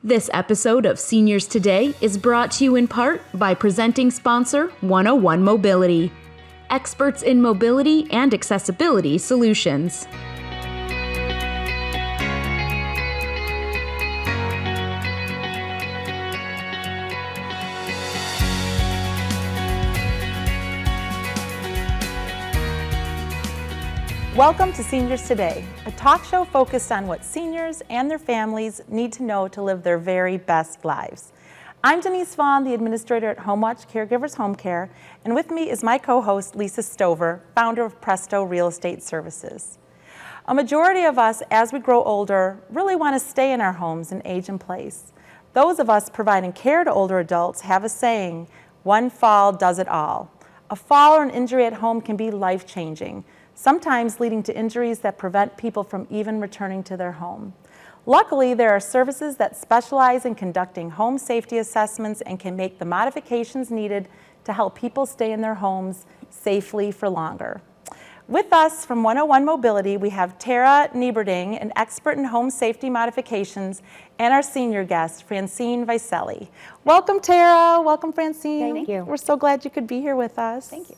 This episode of Seniors Today is brought to you in part by presenting sponsor 101 Mobility, experts in mobility and accessibility solutions. Welcome to Seniors Today, a talk show focused on what seniors and their families need to know to live their very best lives. I'm Dennise Vaughn, the administrator at HomeWatch Caregivers Home Care, and with me is my co-host Lisa Stover, founder of Presto Real Estate Services. A majority of us, as we grow older, really want to stay in our homes and age in place. Those of us providing care to older adults have a saying, one fall does it all. A fall or an injury at home can be life-changing, sometimes leading to injuries that prevent people from even returning to their home. Luckily, there are services that specialize in conducting home safety assessments and can make the modifications needed to help people stay in their homes safely for longer. With us from 101 Mobility, we have Tara Nieberding, an expert in home safety modifications, and our senior guest, Francine Viselli. Welcome, Tara. Welcome, Francine. Thank you. We're so glad you could be here with us. Thank you.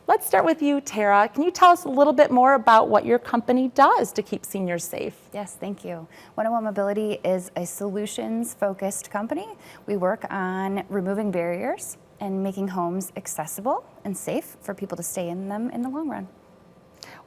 Let's start with you, Tara. Can you tell us a little bit more about what your company does to keep seniors safe? Yes, thank you. 101 Mobility is a solutions-focused company. We work on removing barriers and making homes accessible and safe for people to stay in them in the long run.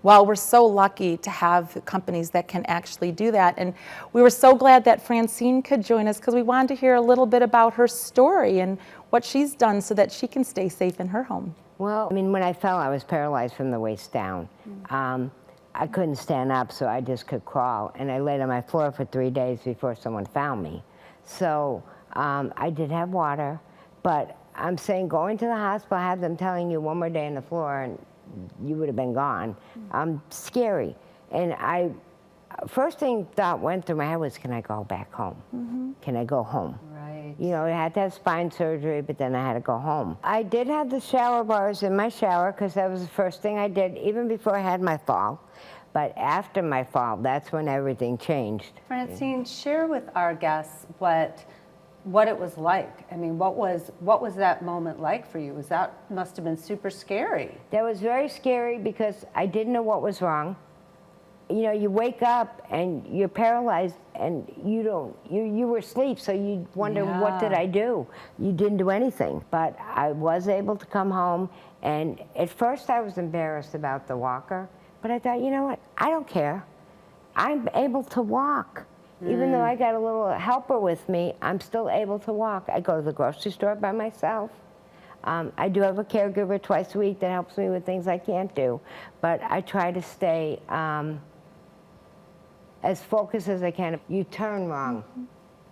Well, we're so lucky to have companies that can actually do that. And we were so glad that Francine could join us because we wanted to hear a little bit about her story and what she's done so that she can stay safe in her home. Well, I mean, when I fell, I was paralyzed from the waist down. I couldn't stand up, so I just could crawl. And I laid on my floor for 3 days before someone found me. So I did have water, but I'm saying going to the hospital, have them telling you one more day on the floor and you would have been gone. Scary. And first thing that went through my head was, can I go back home? Can I go home? Right. You know, I had to have spine surgery, but then I had to go home. I did have the shower bars in my shower because that was the first thing I did, even before I had my fall. But after my fall, that's when everything changed. Francine, share with our guests what it was like. I mean, what was that moment like for you? That must have been super scary. That was very scary because I didn't know what was wrong. You know, you wake up and you're paralyzed and you were asleep, so you wonder, what did I do? You didn't do anything. But I was able to come home, and at first I was embarrassed about the walker, but I thought, you know what, I don't care. I'm able to walk. Even though I got a little helper with me, I'm still able to walk. I go to the grocery store by myself. I do have a caregiver twice a week that helps me with things I can't do, but I try to stay as focused as I can. If you turn wrong,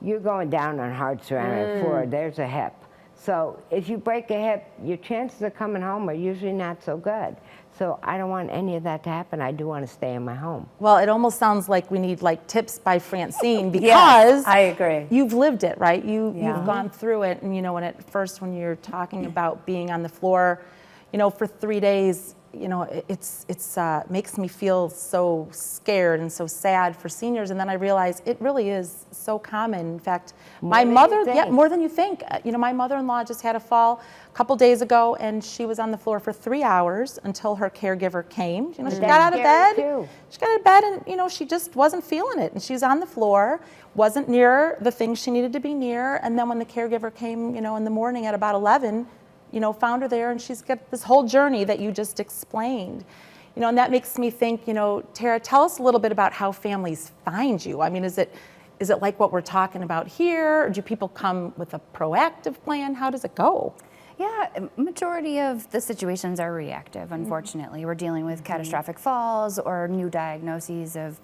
you're going down on hard ceramic floor. There's a hip. So if you break a hip, your chances of coming home are usually not so good. So I don't want any of that to happen. I do want to stay in my home. Well, it almost sounds like we need tips by Francine because Yes, I agree. You've lived it, right? You've gone through it, and when at first when you're talking about being on the floor, for 3 days, it's makes me feel so scared and so sad for seniors, and then I realize it really is so common. In fact, my mother, more than you think. My mother-in-law just had a fall a couple days ago, and she was on the floor for 3 hours until her caregiver came. She got out of bed. She got out of bed, and she just wasn't feeling it, and she was on the floor, wasn't near the things she needed to be near, and then when the caregiver came, in the morning at about 11. Found her there, and she's got this whole journey that you just explained. And that makes me think, Tara, tell us a little bit about how families find you. I mean, is it like what we're talking about here, or do people come with a proactive plan? How does it go? Yeah, majority of the situations are reactive, unfortunately. We're dealing with catastrophic falls or new diagnoses of,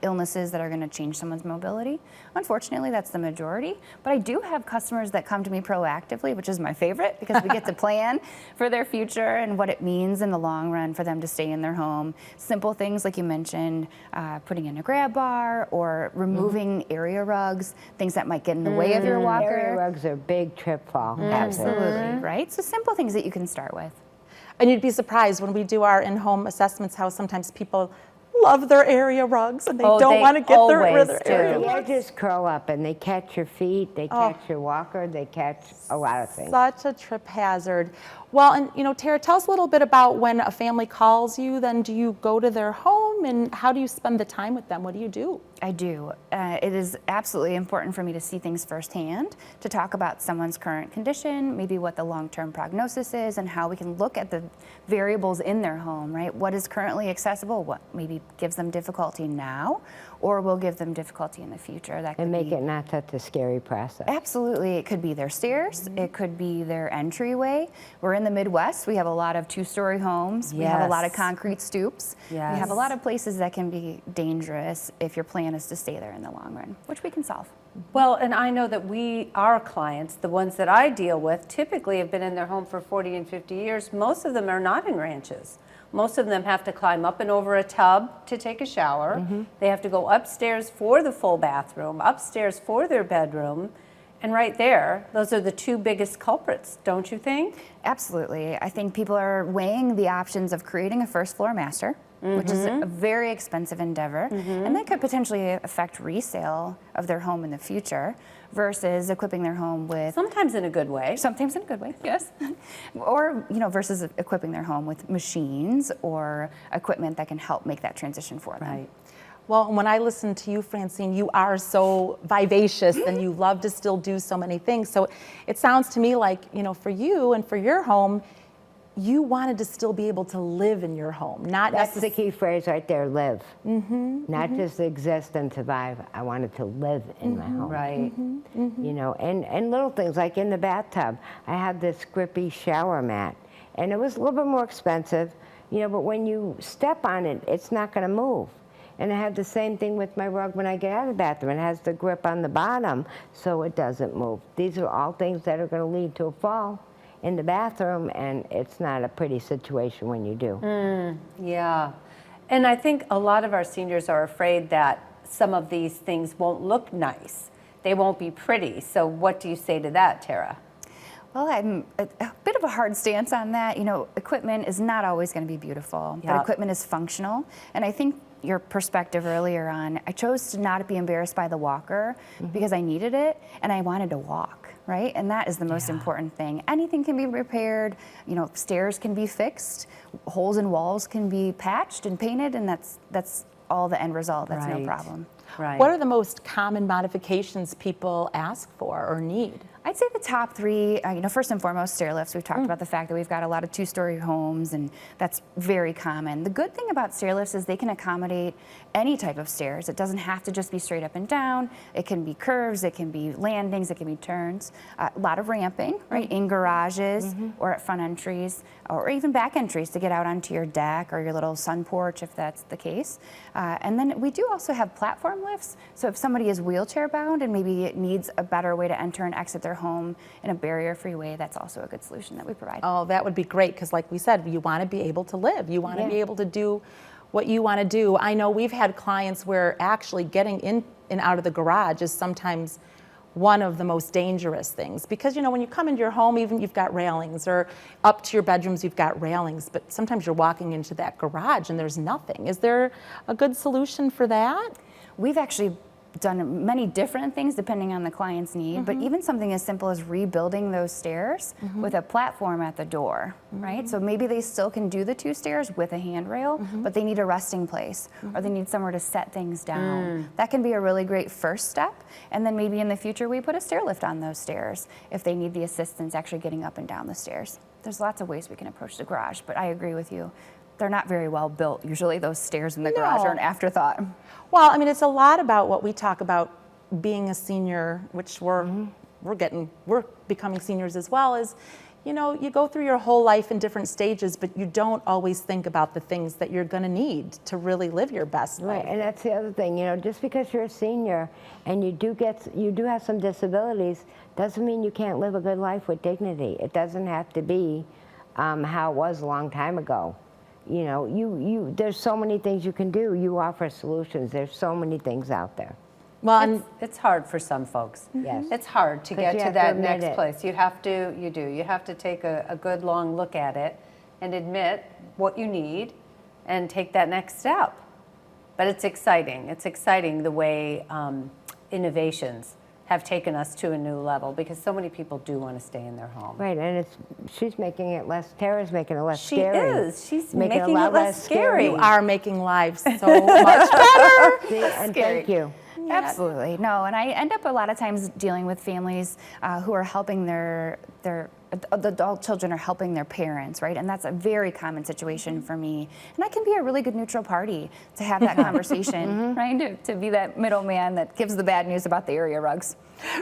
illnesses that are going to change someone's mobility. Unfortunately, that's the majority. But I do have customers that come to me proactively, which is my favorite, because we get to plan for their future and what it means in the long run for them to stay in their home. Simple things like you mentioned, putting in a grab bar or removing area rugs, things that might get in the way of your walker. Area rugs are big trip fall. Absolutely, right? So simple things that you can start with. And you'd be surprised when we do our in-home assessments how sometimes people love their area rugs and they Oh, don't they want to get rid of always their do. area The rugs. edges curl up and they catch your feet, they catch your walker, they catch a lot of things. Such a trip hazard. Well, and you know, Tara, tell us a little bit about when a family calls you, then do you go to their home and how do you spend the time with them? What do you do? I do. It is absolutely important for me to see things firsthand, to talk about someone's current condition, maybe what the long-term prognosis is, and how we can look at the variables in their home, right? What is currently accessible, what maybe gives them difficulty now, or will give them difficulty in the future. That could And make be, it not such a scary process. absolutely, it could be their stairs, it could be their entryway. We're in the Midwest, we have a lot of two-story homes, we have a lot of Yes. concrete stoops. We have Yes. a lot of places that can be dangerous if your plan is to stay there in the long run, which we can solve. Well, and I know that our clients, the ones that I deal with, typically have been in their home for 40 and 50 years. Most of them are not in ranches. Most of them have to climb up and over a tub to take a shower. They have to go upstairs for the full bathroom, upstairs for their bedroom. And right there, those are the two biggest culprits, don't you think? Absolutely. I think people are weighing the options of creating a first floor master, which is a very expensive endeavor, and that could potentially affect resale of their home in the future versus equipping their home with, Sometimes in a good way. sometimes in a good way, yes, or, you know, versus equipping their home with machines or equipment that can help make that transition for them. Right. Well, when I listen to you, Francine, you are so vivacious and you love to still do so many things. So it sounds to me like, you know, for you and for your home, you wanted to still be able to live in your home, not That's the necessarily. key phrase right there, live. Not just exist and survive. I wanted to live in my home. Right. You know, and little things like in the bathtub, I have this grippy shower mat, and it was a little bit more expensive, you know, but when you step on it, it's not going to move. And I have the same thing with my rug when I get out of the bathroom. It has the grip on the bottom, so it doesn't move. These are all things that are going to lead to a fall in the bathroom, and it's not a pretty situation when you do. Yeah. And I think a lot of our seniors are afraid that some of these things won't look nice. They won't be pretty. So what do you say to that, Tara? Well, I'm a bit of a hard stance on that. You know, equipment is not always going to be beautiful, Yeah. but equipment is functional. And I think your perspective earlier on, I chose to not be embarrassed by the walker because I needed it and I wanted to walk, right? And that is the most important thing. Anything can be repaired, you know, stairs can be fixed, holes in walls can be patched and painted, and that's all the end result. That's Right. no problem. Right. What are the most common modifications people ask for or need? I'd say the top three, you know, first and foremost, stair lifts. We've talked about the fact that we've got a lot of two-story homes, and that's very common. The good thing about stair lifts is they can accommodate any type of stairs. It doesn't have to just be straight up and down. It can be curves, it can be landings, it can be turns. A lot of ramping, right, in garages or at front entries, or even back entries to get out onto your deck or your little sun porch if that's the case. And then we do also have platform lifts. So if somebody is wheelchair bound and maybe it needs a better way to enter and exit their home in a barrier-free way, that's also a good solution that we provide. Oh, that would be great because like we said, you want to be able to live. You want to Yeah. be able to do what you want to do. I know we've had clients where actually getting in and out of the garage is sometimes one of the most dangerous things because, you know, when you come into your home, even you've got railings, or up to your bedrooms, you've got railings, but sometimes you're walking into that garage and there's nothing. Is there a good solution for that? We've actually done many different things depending on the client's need, but even something as simple as rebuilding those stairs with a platform at the door, right? So maybe they still can do the two stairs with a handrail, but they need a resting place or they need somewhere to set things down. That can be a really great first step. And then maybe in the future we put a stair lift on those stairs if they need the assistance actually getting up and down the stairs. There's lots of ways we can approach the garage, but I agree with you. They're not very well built. Usually those stairs in the garage are an afterthought. Well, I mean, it's a lot about what we talk about being a senior, which we're becoming seniors as well, is, you know, you go through your whole life in different stages, but you don't always think about the things that you're going to need to really live your best life. Right, and that's the other thing, you know, just because you're a senior and you do have some disabilities, doesn't mean you can't live a good life with dignity. It doesn't have to be how it was a long time ago. You know, there's so many things you can do. You offer solutions. There's so many things out there. Well, and It's hard for some folks. Yes. It's hard to 'Cause get you to have to that admit next it. place. You have to take a good long look at it and admit what you need and take that next step. But it's exciting. It's exciting the way innovations have taken us to a new level, because so many people do want to stay in their home. Right, and she's making it less, Tara's making it less She scary. is. She's Making making a lot it less scary. You are making lives so much better. See, and thank you. Absolutely. No, and I end up a lot of times dealing with families who are helping the adult children are helping their parents, right? And that's a very common situation for me. And I can be a really good neutral party to have that conversation, right? To be that middleman that gives the bad news about the area rugs.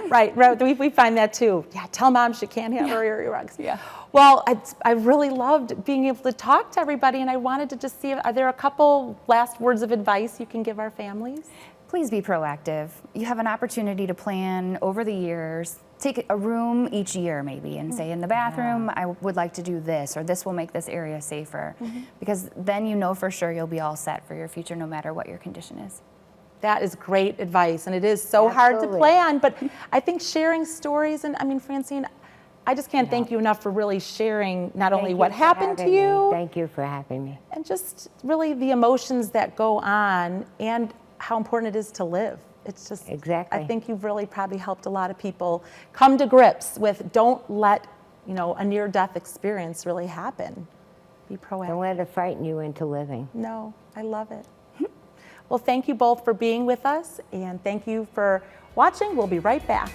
Right. We find that too. Yeah, tell mom she can't have her area rugs. Yeah. Well, I really loved being able to talk to everybody, and I wanted to just see, are there a couple last words of advice you can give our families? Please be proactive. You have an opportunity to plan over the years. Take a room each year maybe and say, in the bathroom, I would like to do this, or this will make this area safer. Because then you know for sure you'll be all set for your future no matter what your condition is. That is great advice, and it is so hard to Absolutely. plan, but I think sharing stories, and I mean, Francine, I just can't thank you enough for really sharing not only what happened to you, Thank you for having me. and just really the emotions that go on and how important it is to live. It's just, Exactly. I think you've really probably helped a lot of people come to grips with, don't let, a near-death experience really happen. Be proactive. Don't let it frighten you into living. No, I love it. Well, thank you both for being with us, and thank you for watching. We'll be right back.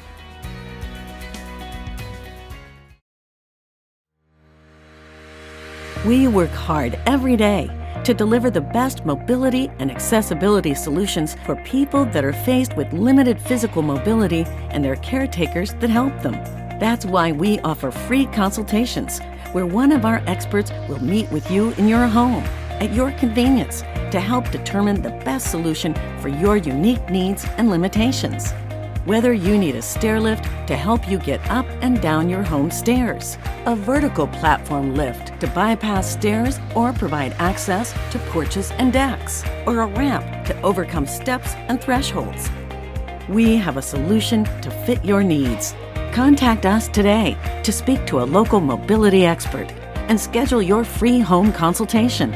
We work hard every day to deliver the best mobility and accessibility solutions for people that are faced with limited physical mobility and their caretakers that help them. That's why we offer free consultations, where one of our experts will meet with you in your home at your convenience to help determine the best solution for your unique needs and limitations. Whether you need a stair lift to help you get up and down your home stairs, a vertical platform lift to bypass stairs or provide access to porches and decks, or a ramp to overcome steps and thresholds, we have a solution to fit your needs. Contact us today to speak to a local mobility expert and schedule your free home consultation.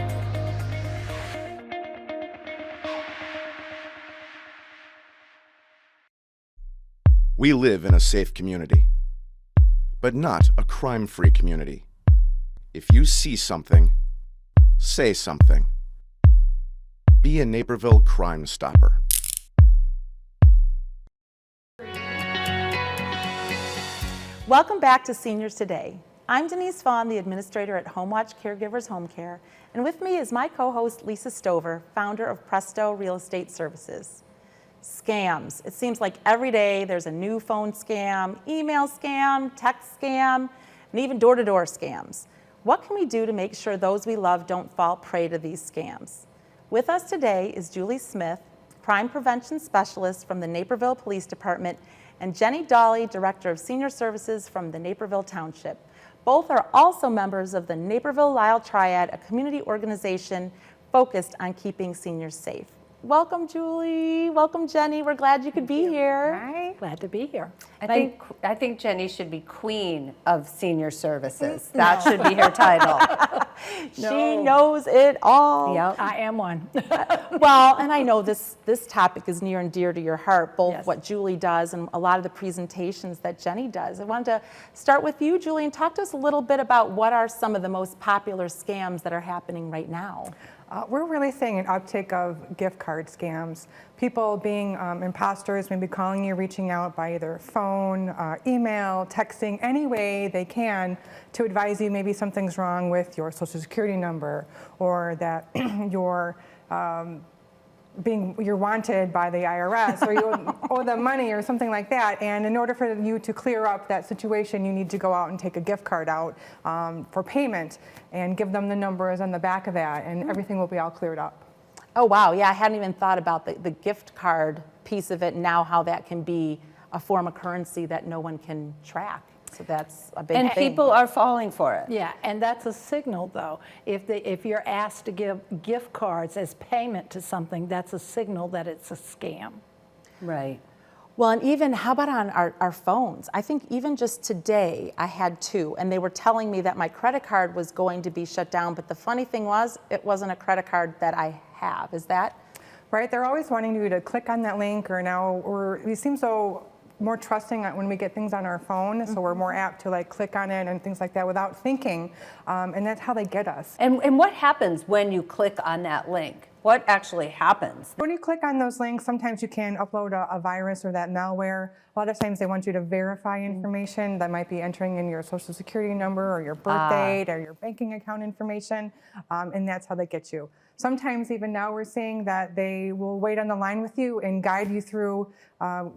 We live in a safe community, but not a crime-free community. If you see something, say something. Be a Naperville Crime Stopper. Welcome back to Seniors Today. I'm Dennise Vaughn, the administrator at HomeWatch Caregivers Home Care, and with me is my co-host Lisa Stover, founder of Presto Real Estate Services. Scams. It seems like every day there's a new phone scam, email scam, text scam, and even door-to-door scams. What can we do to make sure those we love don't fall prey to these scams? With us today is Julie Smith, Crime Prevention Specialist from the Naperville Police Department, and Jenny Dolly, Director of Senior Services from the Naperville Township. Both are also members of the Naperville-Lisle Triad, a community organization focused on keeping seniors safe. Welcome, Julie. Welcome, Jenny. We're glad you could be here. Hi. Glad to be here. I think Jenny should be queen of senior services. That should be her title. She knows it all. Yep. I am one. Well, and I know this topic is near and dear to your heart, both Yes. what Julie does and a lot of the presentations that Jenny does. I wanted to start with you, Julie, and talk to us a little bit about what are some of the most popular scams that are happening right now. We're really seeing an uptick of gift card scams. People being imposters, maybe calling you, reaching out by either phone, email, texting, any way they can to advise you maybe something's wrong with your Social Security number, or that you're wanted by the IRS, or you owe them money or something like that. And in order for you to clear up that situation, you need to go out and take a gift card out for payment and give them the numbers on the back of that, and everything will be all cleared up. Oh, wow. Yeah, I hadn't even thought about the gift card piece of it, and now how that can be a form of currency that no one can track. So that's a big And thing. people are falling for it. Yeah, and that's a signal, though. If you're asked to give gift cards as payment to something, that's a signal that it's a scam. Right. Well, and even, how about on our phones? I think even just today, I had two, and they were telling me that my credit card was going to be shut down, but the funny thing was, it wasn't a credit card that I have. Is that Right? They're always wanting you to click on that link, or we seem so more trusting when we get things on our phone, so we're more apt to like click on it and things like that without thinking, and that's how they get us. And what happens when you click on that link? What actually happens? When you click on those links, sometimes you can upload a virus or that malware. A lot of times they want you to verify information that might be entering in your social security number or your birth date or your banking account information, and that's how they get you. Sometimes even now we're seeing that they will wait on the line with you and guide you through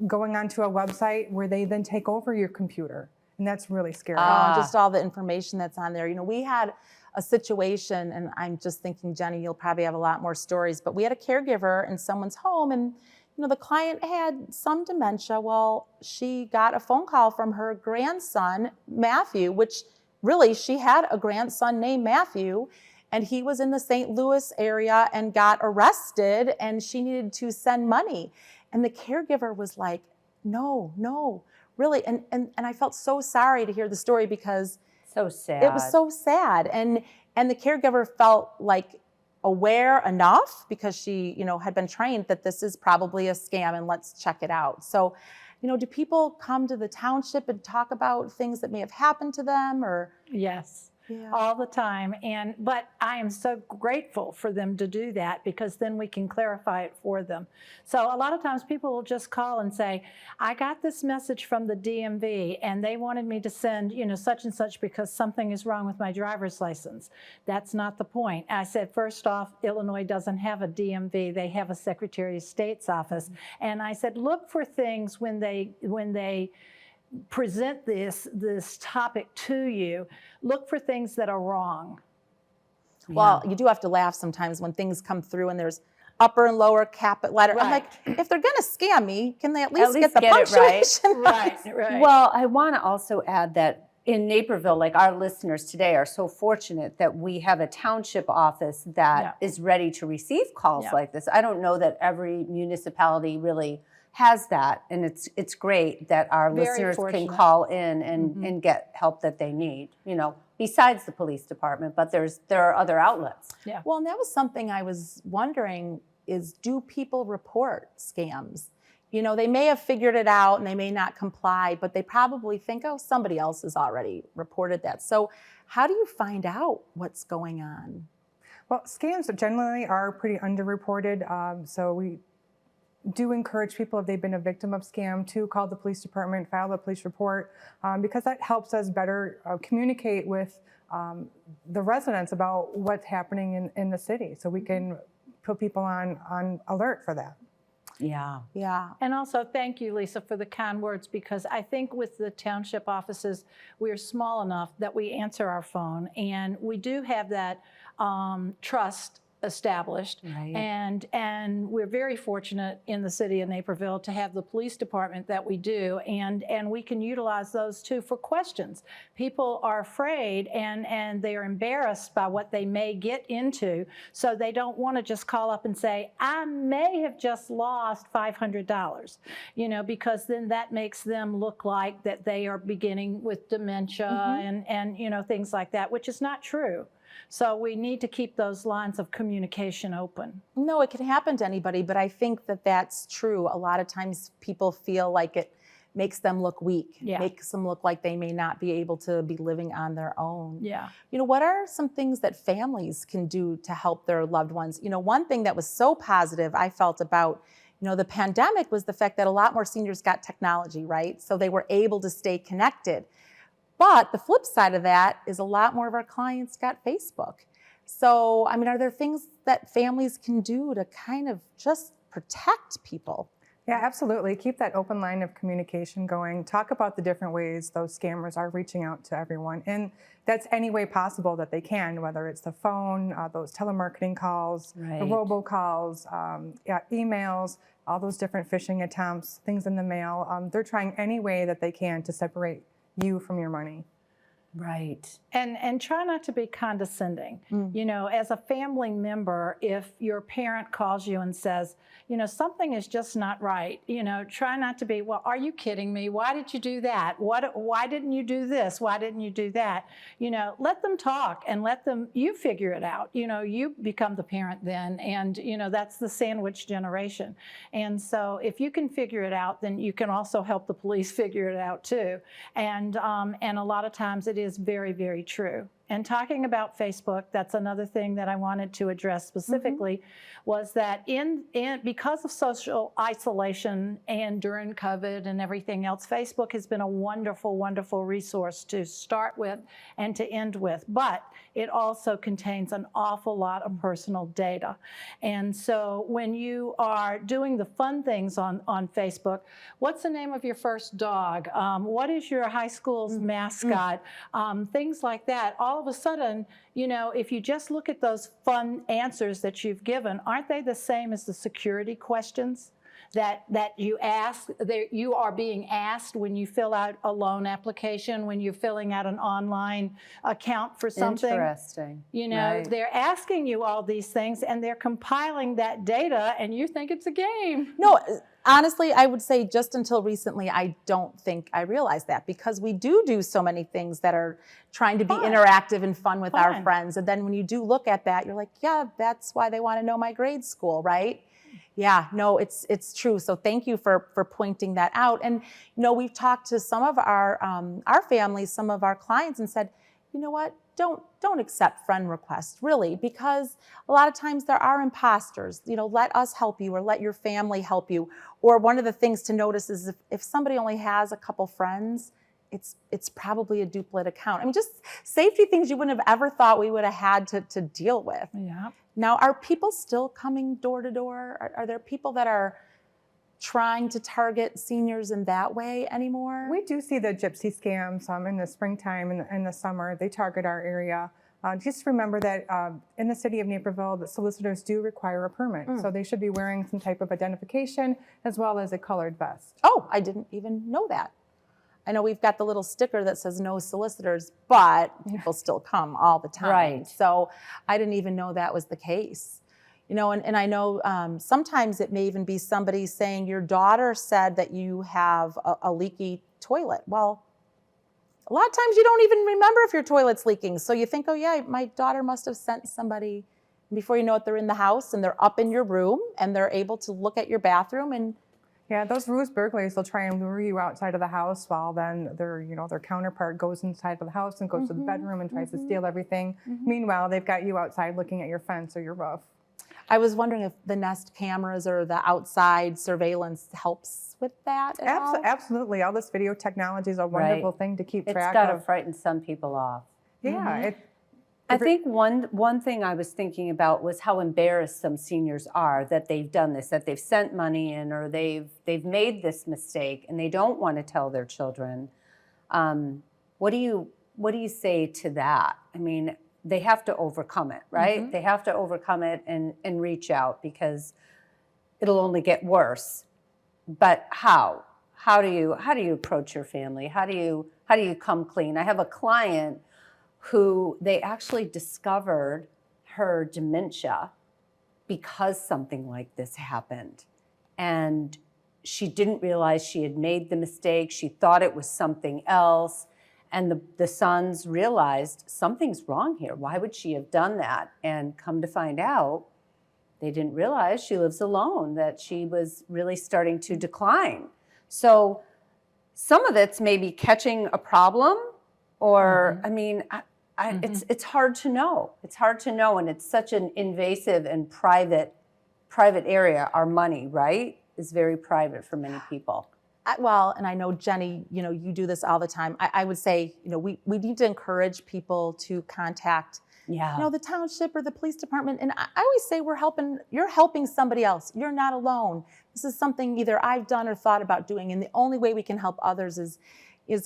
going onto a website where they then take over your computer. And that's really scary. Just all the information that's on there. You know, we had a situation, and I'm just thinking, Jenny, you'll probably have a lot more stories, but we had a caregiver in someone's home, and you know, the client had some dementia. Well, she got a phone call from her grandson, Matthew, which really she had a grandson named Matthew, and he was in the St. Louis area and got arrested, and she needed to send money. And the caregiver was like, no, really. And I felt so sorry to hear the story because So sad. it was so sad. And the caregiver felt like aware enough because she, you know, had been trained that this is probably a scam and let's check it out. So, you know, do people come to the township and talk about things that may have happened to them or? Yes. Yeah. All the time. But I am so grateful for them to do that because then we can clarify it for them. So a lot of times people will just call and say, I got this message from the DMV and they wanted me to send, you know, such and such because something is wrong with my driver's license. That's not the point. I said, first off, Illinois doesn't have a DMV. They have a Secretary of State's office. And I said, look for things when they present this topic to you, look for things that are wrong. Well, you do have to laugh sometimes when things come through and there's upper and lower capital letter. I'm like, if they're gonna scam me, can they at least get the punctuation Right. Well, I want to also add that in Naperville, like our listeners today are so fortunate that we have a township office that is ready to receive calls like this. I don't know that every municipality really has that, and it's great that our listeners can call in and get help that they need, you know, besides the police department, but there are other outlets. Yeah. Well, and that was something I was wondering is, do people report scams? You know, they may have figured it out and they may not comply, but they probably think, oh, somebody else has already reported that. So how do you find out what's going on? Well, scams generally are pretty underreported, so we do encourage people, if they've been a victim of scam, to call the police department, file a police report, because that helps us better communicate with the residents about what's happening in the city, so we can put people on alert for that. Yeah. Yeah. And also, thank you, Lisa, for the kind words, because I think with the township offices, we are small enough that we answer our phone, and we do have that trust established. Right. And we're very fortunate in the city of Naperville to have the police department that we do, and we can utilize those too for questions. People are afraid and they are embarrassed by what they may get into, so they don't want to just call up and say, I may have just lost $500, you know, because then that makes them look like that they are beginning with dementia and you know, things like that, which is not true. So we need to keep those lines of communication open. No, it can happen to anybody, but I think that that's true. A lot of times people feel like it makes them look weak, makes them look like they may not be able to be living on their own. Yeah. You know, what are some things that families can do to help their loved ones? You know, one thing that was so positive I felt about, you know, the pandemic was the fact that a lot more seniors got technology, right? So they were able to stay connected. But the flip side of that is a lot more of our clients got Facebook. So, I mean, are there things that families can do to kind of just protect people? Yeah, absolutely. Keep that open line of communication going. Talk about the different ways those scammers are reaching out to everyone. And that's any way possible that they can, whether it's the phone, those telemarketing calls, the robocalls, emails, all those different phishing attempts, things in the mail. They're trying any way that they can to separate you from your money. Right. And try not to be condescending. You know, as a family member, if your parent calls you and says, you know, something is just not right, you know, try not to be, well, are you kidding me? Why did you do that? Why didn't you do this? Why didn't you do that? You know, let them talk and let them, you figure it out. You know, you become the parent then, and, you know, that's the sandwich generation. And so if you can figure it out, then you can also help the police figure it out too. And a lot of times it is very, very true. And talking about Facebook, that's another thing that I wanted to address specifically, was that because of social isolation and during COVID and everything else, Facebook has been a wonderful, wonderful resource to start with and to end with. But it also contains an awful lot of personal data. And so when you are doing the fun things on Facebook, what's the name of your first dog? What is your high school's mascot? Things like that. All of a sudden, you know, if you just look at those fun answers that you've given, aren't they the same as the security questions that you ask, that you are being asked when you fill out a loan application, when you're filling out an online account for something? Interesting. You know, Right. they're asking you all these things and they're compiling that data, and you think it's a game. No, honestly, I would say just until recently, I don't think I realized that, because we do so many things that are trying to be interactive and fun with our friends. And then when you do look at that, you're like, yeah, that's why they want to know my grade school, right? Yeah, no, it's true. So thank you for pointing that out. And, you know, we've talked to some of our families, some of our clients, and said, you know what, don't accept friend requests, really, because a lot of times there are imposters. You know, let us help you, or let your family help you. Or one of the things to notice is if somebody only has a couple friends, it's probably a duplicate account. I mean, just safety things you wouldn't have ever thought we would have had to deal with. Yeah. Now, are people still coming door to door? Are there people that are trying to target seniors in that way anymore? We do see the gypsy scams in the springtime and in the summer. They target our area. Just remember that in the city of Naperville, the solicitors do require a permit. So they should be wearing some type of identification as well as a colored vest. Oh, I didn't even know that. I know we've got the little sticker that says no solicitors, but people still come all the time. Right. So I didn't even know that was the case. You know, and I know sometimes it may even be somebody saying your daughter said that you have a leaky toilet. Well, a lot of times you don't even remember if your toilet's leaking. So you think, oh yeah, my daughter must have sent somebody. Before you know it, they're in the house and they're up in your room and they're able to look at your bathroom. And yeah, those ruse burglars, they'll try and lure you outside of the house while then their counterpart goes inside of the house and goes to the bedroom and tries to steal everything. Meanwhile, they've got you outside looking at your fence or your roof. I was wondering if the Nest cameras or the outside surveillance helps with that at all? Absolutely. All this video technology is a wonderful thing to keep track It's got of. to frighten some people off. Yeah. I think one thing I was thinking about was how embarrassed some seniors are that they've done this, that they've sent money in, or they've made this mistake and they don't want to tell their children. What do you say to that? I mean, they have to overcome it, right? They have to overcome it and reach out, because it'll only get worse. But how? How do you approach your family? How do you come clean? I have a client who they actually discovered her dementia because something like this happened. And she didn't realize she had made the mistake. She thought it was something else. And the sons realized something's wrong here. Why would she have done that? And come to find out, they didn't realize she lives alone, that she was really starting to decline. So some of it's maybe catching a problem, or, I mean, it's hard to know. It's hard to know, and it's such an invasive and private area. Our money, right, is very private for many people. Well, and I know, Jenny, you do this all the time. I would say, we need to encourage people to contact, the township or the police department. And I always say you're helping somebody else. You're not alone. This is something either I've done or thought about doing. And the only way we can help others is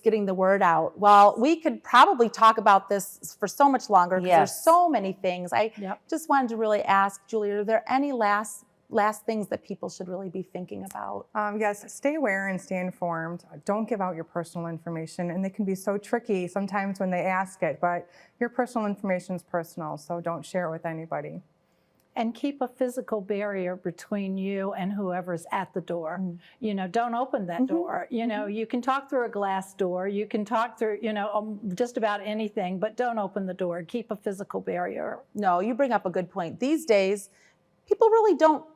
getting the word out. Well, we could probably talk about this for so much longer, because there's so many things. I just wanted to really ask, Julie, are there any last last things that people should really be thinking about? Yes, stay aware and stay informed. Don't give out your personal information, and they can be so tricky sometimes when they ask it, but your personal information is personal, so don't share it with anybody. And keep a physical barrier between you and whoever's at the door. You know, don't open that door. You know, you can talk through a glass door, you can talk through, you know, just about anything, but don't open the door. Keep a physical barrier. No, you bring up a good point. These days, people really don't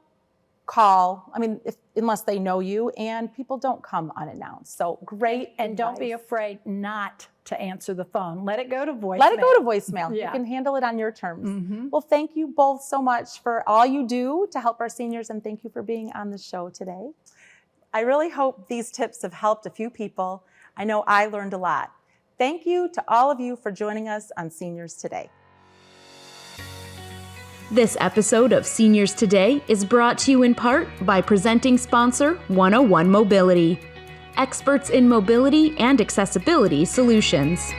call, I mean, unless they know you, and people don't come unannounced. So great And don't be advice. afraid not to answer the phone. Let it go to voicemail. Let it go to voicemail. Yeah. You can handle it on your terms. Well, thank you both so much for all you do to help our seniors, and thank you for being on the show today. I really hope these tips have helped a few people. I know I learned a lot. Thank you to all of you for joining us on Seniors Today. This episode of Seniors Today is brought to you in part by presenting sponsor 101 Mobility, experts in mobility and accessibility solutions.